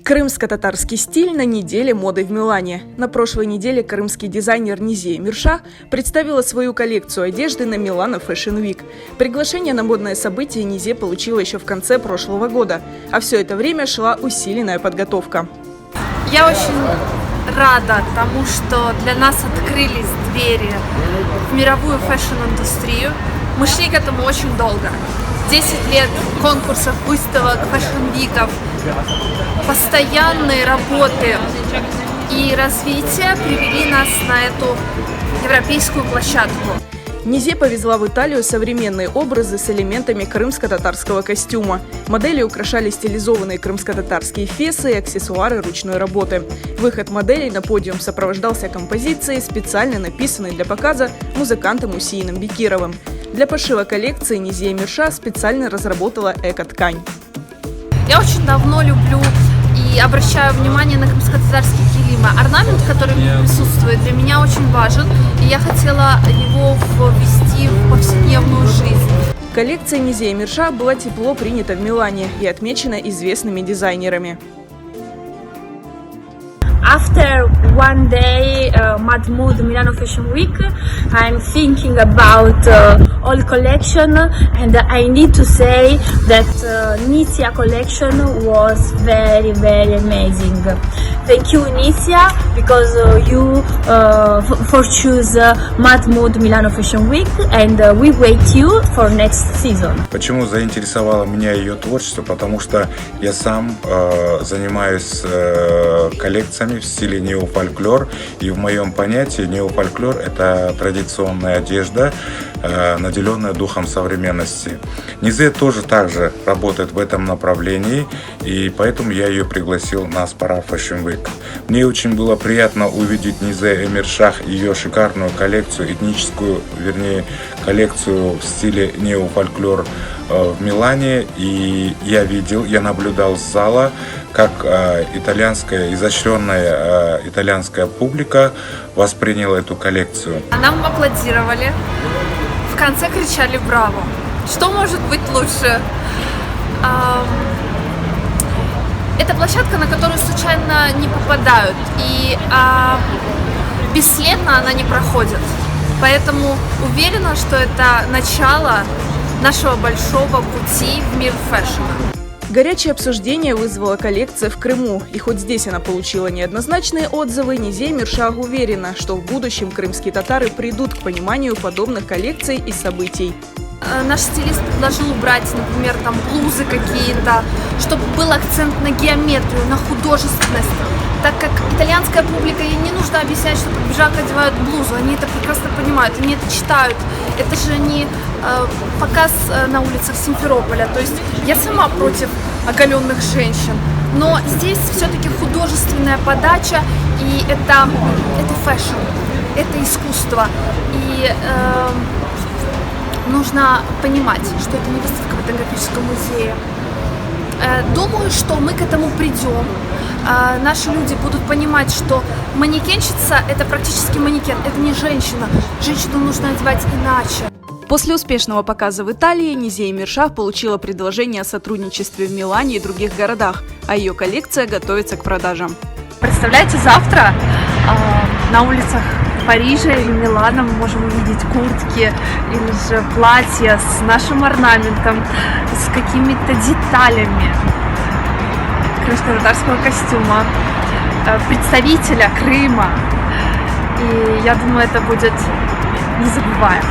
Крымско-татарский стиль на неделе моды в Милане. На прошлой неделе крымский дизайнер Низия Мирша представила свою коллекцию одежды на Milano Fashion Week. Приглашение на модное событие Низия получила еще в конце прошлого года, а все это время шла усиленная подготовка. Я очень рада тому, что для нас открылись двери в мировую фэшн-индустрию. Мы шли к этому очень долго. 10 лет конкурсов, выставок, фэшн-виков, постоянные работы и развитие привели нас на эту европейскую площадку. Низия повезла в Италию современные образы с элементами крымско-татарского костюма. Модели украшали стилизованные крымско-татарские фесы и аксессуары ручной работы. Выход моделей на подиум сопровождался композицией, специально написанной для показа музыкантом Усиином Бекировым. Для пошива коллекции Низия Мирша специально разработала эко-ткань. Я очень давно люблю и обращаю внимание на крымско-татарские килимы. Орнамент, который в них присутствует, для меня очень важен, и я хотела его ввести в повседневную жизнь. Коллекция Низия Мирша была тепло принята в Милане и отмечена известными дизайнерами. After one day Mad Mood Milano Fashion Week, I'm thinking about all collection, and I need to say that Nizia collection was very amazing. Thank you, Nizia, because you for choose Mad Mood Milano Fashion Week, and we wait you for next season. Почему заинтересовало меня ее творчество? Потому что я сам занимаюсь коллекциями в стиле неофольклор, и в моем понятии неофольклор – это традиционная одежда, наделенная духом современности. Низия тоже также работает в этом направлении, и поэтому я ее пригласил на Aspara Fashion Week. Мне очень было приятно увидеть Низия Мирша, ее шикарную коллекцию, этническую, вернее, коллекцию в стиле неофольклор в Милане, и я наблюдал с зала, как изощренная итальянская публика восприняла эту коллекцию. Нам аплодировали, в конце кричали «Браво!». Что может быть лучше? Это площадка, на которую случайно не попадают, и бесследно она не проходит. Поэтому уверена, что это начало нашего большого пути в мир фэшна. Горячее обсуждение вызвала коллекция в Крыму. И хоть здесь она получила неоднозначные отзывы, Низия Мирша уверена, что в будущем крымские татары придут к пониманию подобных коллекций и событий. Наш стилист предложил убрать, например, там блузы какие-то, чтобы был акцент на геометрию, на художественность. Так как итальянская публика, ей не нужно объяснять, что под пиджак одевают блузу, они это прекрасно понимают, они это читают. Это же не показ на улицах Симферополя, то есть я сама против оголенных женщин. Но здесь все-таки художественная подача, и это фэшн, это искусство. И нужно понимать, что это не выставка в этнографическом музее. Думаю, что мы к этому придем. Наши люди будут понимать, что манекенщица – это практически манекен, это не женщина. Женщину нужно одевать иначе. После успешного показа в Италии Низия Мирша получила предложение о сотрудничестве в Милане и других городах, а ее коллекция готовится к продажам. Представляете, завтра на улицах Парижа или Милана мы можем увидеть куртки или же платья с нашим орнаментом, с какими-то деталями крымско-татарского костюма, представителя Крыма. И я думаю, это будет незабываемо.